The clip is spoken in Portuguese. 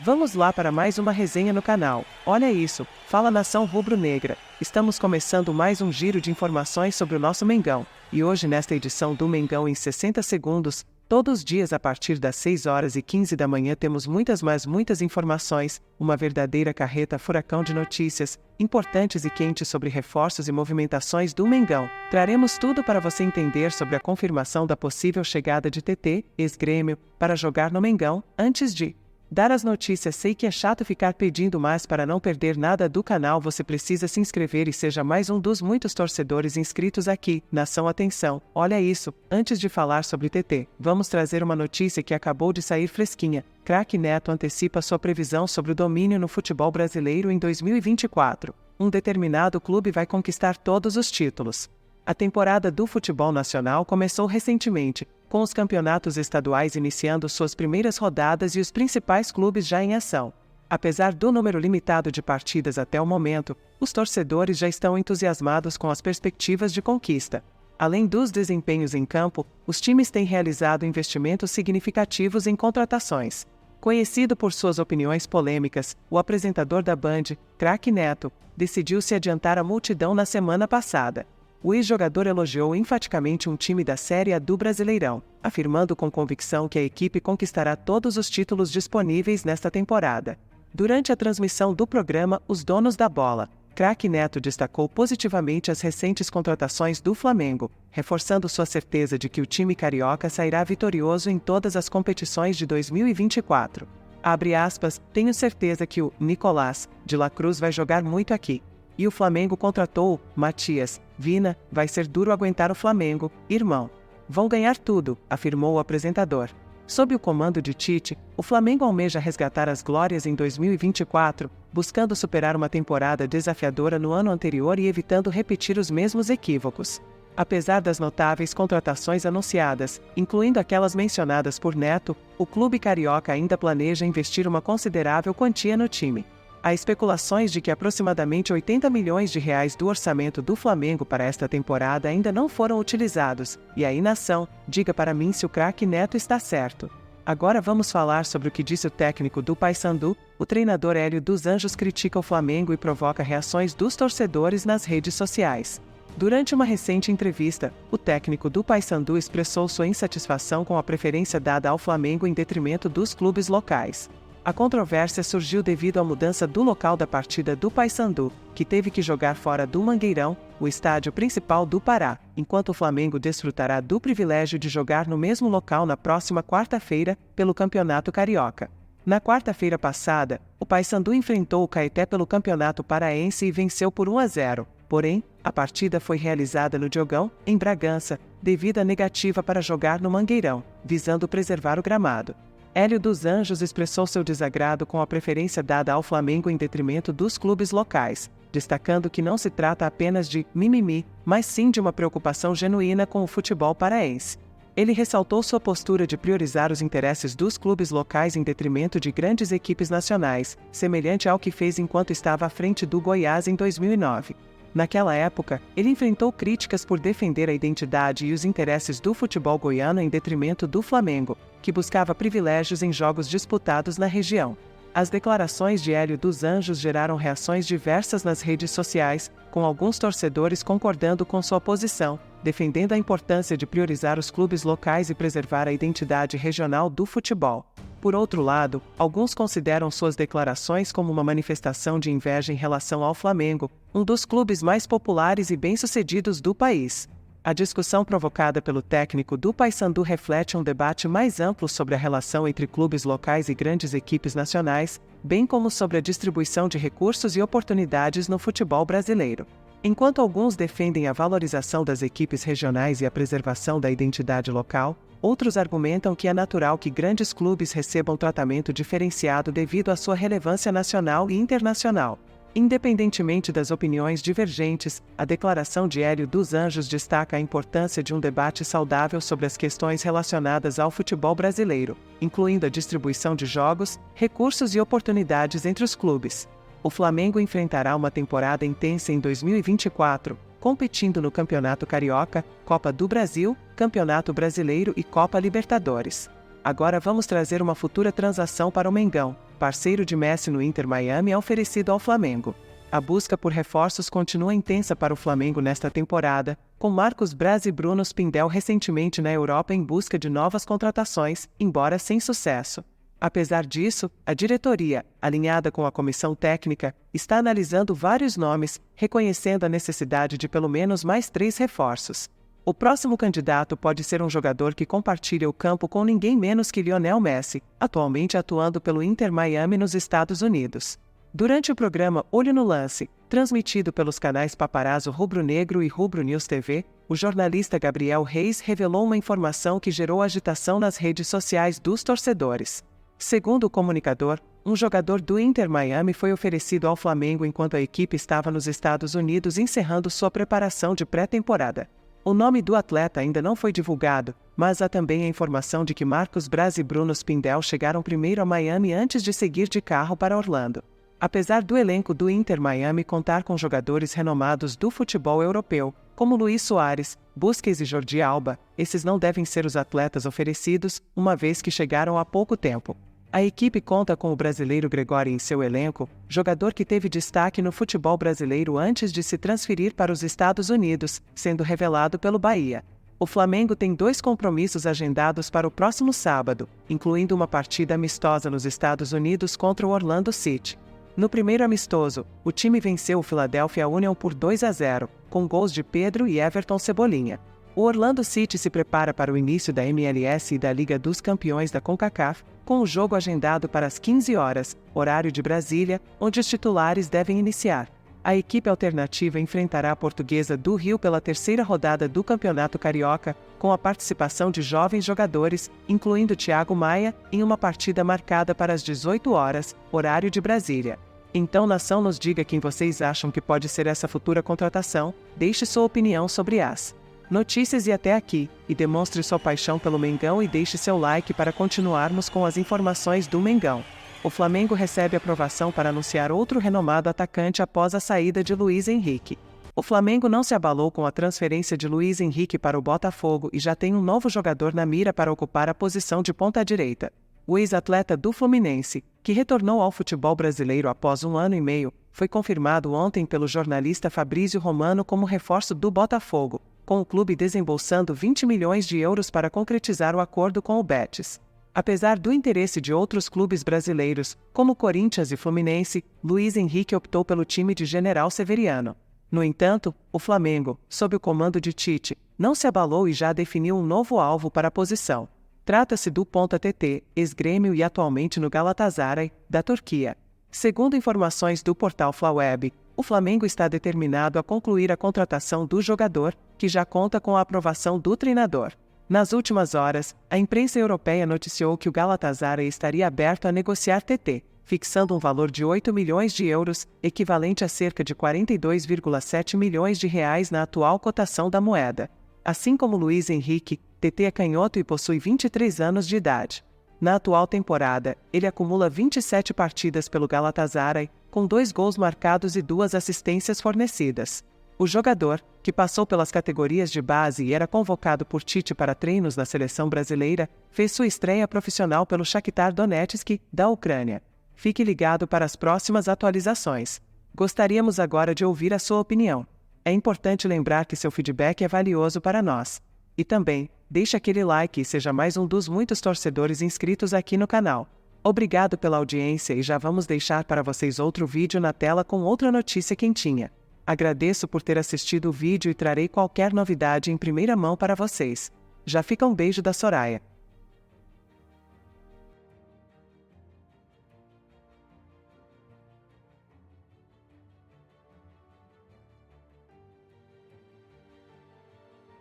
Vamos lá para mais uma resenha no canal. Olha isso, fala nação rubro-negra. Estamos começando mais um giro de informações sobre o nosso Mengão. E hoje nesta edição do Mengão em 60 segundos, todos os dias a partir das 6h15 da manhã temos muitas informações, uma verdadeira carreta furacão de notícias, importantes e quentes sobre reforços e movimentações do Mengão. Traremos tudo para você entender sobre a confirmação da possível chegada de TT, ex-Grêmio, para jogar no Mengão, antes de dar as notícias. Sei que é chato ficar pedindo, mas para não perder nada do canal você precisa se inscrever e seja mais um dos muitos torcedores inscritos aqui. Nação, atenção, olha isso, antes de falar sobre TT, vamos trazer uma notícia que acabou de sair fresquinha. Craque Neto antecipa sua previsão sobre o domínio no futebol brasileiro em 2024. Um determinado clube vai conquistar todos os títulos. A temporada do futebol nacional começou recentemente, com os campeonatos estaduais iniciando suas primeiras rodadas e os principais clubes já em ação. Apesar do número limitado de partidas até o momento, os torcedores já estão entusiasmados com as perspectivas de conquista. Além dos desempenhos em campo, os times têm realizado investimentos significativos em contratações. Conhecido por suas opiniões polêmicas, o apresentador da Band, Craque Neto, decidiu se adiantar à multidão na semana passada. O ex-jogador elogiou enfaticamente um time da Série A do Brasileirão, afirmando com convicção que a equipe conquistará todos os títulos disponíveis nesta temporada. Durante a transmissão do programa Os Donos da Bola, Craque Neto destacou positivamente as recentes contratações do Flamengo, reforçando sua certeza de que o time carioca sairá vitorioso em todas as competições de 2024. Abre aspas, tenho certeza que o Nicolás de la Cruz vai jogar muito aqui. E o Flamengo contratou Matias Vina, vai ser duro aguentar o Flamengo, irmão. Vão ganhar tudo, afirmou o apresentador. Sob o comando de Tite, o Flamengo almeja resgatar as glórias em 2024, buscando superar uma temporada desafiadora no ano anterior e evitando repetir os mesmos equívocos. Apesar das notáveis contratações anunciadas, incluindo aquelas mencionadas por Neto, o clube carioca ainda planeja investir uma considerável quantia no time. Há especulações de que aproximadamente 80 milhões de reais do orçamento do Flamengo para esta temporada ainda não foram utilizados, e aí nação, diga para mim se o craque Neto está certo. Agora vamos falar sobre o que disse o técnico do Paysandu. O treinador Hélio dos Anjos critica o Flamengo e provoca reações dos torcedores nas redes sociais. Durante uma recente entrevista, o técnico do Paysandu expressou sua insatisfação com a preferência dada ao Flamengo em detrimento dos clubes locais. A controvérsia surgiu devido à mudança do local da partida do Paysandu, que teve que jogar fora do Mangueirão, o estádio principal do Pará, enquanto o Flamengo desfrutará do privilégio de jogar no mesmo local na próxima quarta-feira, pelo Campeonato Carioca. Na quarta-feira passada, o Paysandu enfrentou o Caeté pelo Campeonato Paraense e venceu por 1-0. Porém, a partida foi realizada no Diogão, em Bragança, devido à negativa para jogar no Mangueirão, visando preservar o gramado. Hélio dos Anjos expressou seu desagrado com a preferência dada ao Flamengo em detrimento dos clubes locais, destacando que não se trata apenas de mimimi, mas sim de uma preocupação genuína com o futebol paraense. Ele ressaltou sua postura de priorizar os interesses dos clubes locais em detrimento de grandes equipes nacionais, semelhante ao que fez enquanto estava à frente do Goiás em 2009. Naquela época, ele enfrentou críticas por defender a identidade e os interesses do futebol goiano em detrimento do Flamengo, que buscava privilégios em jogos disputados na região. As declarações de Hélio dos Anjos geraram reações diversas nas redes sociais, com alguns torcedores concordando com sua posição, defendendo a importância de priorizar os clubes locais e preservar a identidade regional do futebol. Por outro lado, alguns consideram suas declarações como uma manifestação de inveja em relação ao Flamengo, um dos clubes mais populares e bem-sucedidos do país. A discussão provocada pelo técnico do Paysandu reflete um debate mais amplo sobre a relação entre clubes locais e grandes equipes nacionais, bem como sobre a distribuição de recursos e oportunidades no futebol brasileiro. Enquanto alguns defendem a valorização das equipes regionais e a preservação da identidade local, outros argumentam que é natural que grandes clubes recebam tratamento diferenciado devido à sua relevância nacional e internacional. Independentemente das opiniões divergentes, a declaração de Hélio dos Anjos destaca a importância de um debate saudável sobre as questões relacionadas ao futebol brasileiro, incluindo a distribuição de jogos, recursos e oportunidades entre os clubes. O Flamengo enfrentará uma temporada intensa em 2024, competindo no Campeonato Carioca, Copa do Brasil, Campeonato Brasileiro e Copa Libertadores. Agora vamos trazer uma futura transação para o Mengão. parceiro de Messi no Inter Miami, é oferecido ao Flamengo. A busca por reforços continua intensa para o Flamengo nesta temporada, com Marcos Braz e Bruno Spindel recentemente na Europa em busca de novas contratações, embora sem sucesso. Apesar disso, a diretoria, alinhada com a comissão técnica, está analisando vários nomes, reconhecendo a necessidade de pelo menos mais 3 reforços. O próximo candidato pode ser um jogador que compartilha o campo com ninguém menos que Lionel Messi, atualmente atuando pelo Inter Miami nos Estados Unidos. Durante o programa Olho no Lance, transmitido pelos canais Paparazzo Rubro Negro e Rubro News TV, o jornalista Gabriel Reis revelou uma informação que gerou agitação nas redes sociais dos torcedores. Segundo o comunicador, um jogador do Inter Miami foi oferecido ao Flamengo enquanto a equipe estava nos Estados Unidos encerrando sua preparação de pré-temporada. O nome do atleta ainda não foi divulgado, mas há também a informação de que Marcos Braz e Bruno Spindel chegaram primeiro a Miami antes de seguir de carro para Orlando. Apesar do elenco do Inter Miami contar com jogadores renomados do futebol europeu, como Luís Soares, Busquets e Jordi Alba, esses não devem ser os atletas oferecidos, uma vez que chegaram há pouco tempo. A equipe conta com o brasileiro Gregório em seu elenco, jogador que teve destaque no futebol brasileiro antes de se transferir para os Estados Unidos, sendo revelado pelo Bahia. O Flamengo tem 2 compromissos agendados para o próximo sábado, incluindo uma partida amistosa nos Estados Unidos contra o Orlando City. No primeiro amistoso, o time venceu o Philadelphia Union por 2-0, com gols de Pedro e Everton Cebolinha. O Orlando City se prepara para o início da MLS e da Liga dos Campeões da CONCACAF, com o jogo agendado para as 15 horas, horário de Brasília, onde os titulares devem iniciar. A equipe alternativa enfrentará a Portuguesa do Rio pela 3ª rodada do Campeonato Carioca, com a participação de jovens jogadores, incluindo Thiago Maia, em uma partida marcada para as 18 horas, horário de Brasília. Então, nação, nos diga quem vocês acham que pode ser essa futura contratação, deixe sua opinião sobre as notícias e até aqui, e demonstre sua paixão pelo Mengão e deixe seu like para continuarmos com as informações do Mengão. O Flamengo recebe aprovação para anunciar outro renomado atacante após a saída de Luiz Henrique. O Flamengo não se abalou com a transferência de Luiz Henrique para o Botafogo e já tem um novo jogador na mira para ocupar a posição de ponta-direita. O ex-atleta do Fluminense, que retornou ao futebol brasileiro após 1 ano e meio, foi confirmado ontem pelo jornalista Fabrício Romano como reforço do Botafogo, com o clube desembolsando 20 milhões de euros para concretizar o acordo com o Betis. Apesar do interesse de outros clubes brasileiros, como Corinthians e Fluminense, Luiz Henrique optou pelo time de General Severiano. No entanto, o Flamengo, sob o comando de Tite, não se abalou e já definiu um novo alvo para a posição. Trata-se do ponta TT, ex-Grêmio e atualmente no Galatasaray, da Turquia. Segundo informações do portal Flaweb, o Flamengo está determinado a concluir a contratação do jogador, que já conta com a aprovação do treinador. Nas últimas horas, a imprensa europeia noticiou que o Galatasaray estaria aberto a negociar TT, fixando um valor de 8 milhões de euros, equivalente a cerca de 42,7 milhões de reais na atual cotação da moeda. Assim como Luiz Henrique, TT é canhoto e possui 23 anos de idade. Na atual temporada, ele acumula 27 partidas pelo Galatasaray, com 2 gols marcados e 2 assistências fornecidas. O jogador, que passou pelas categorias de base e era convocado por Tite para treinos na seleção brasileira, fez sua estreia profissional pelo Shakhtar Donetsk, da Ucrânia. Fique ligado para as próximas atualizações. Gostaríamos agora de ouvir a sua opinião. É importante lembrar que seu feedback é valioso para nós. E também, deixe aquele like e seja mais um dos muitos torcedores inscritos aqui no canal. Obrigado pela audiência e já vamos deixar para vocês outro vídeo na tela com outra notícia quentinha. Agradeço por ter assistido o vídeo e trarei qualquer novidade em primeira mão para vocês. Já fica um beijo da Soraya.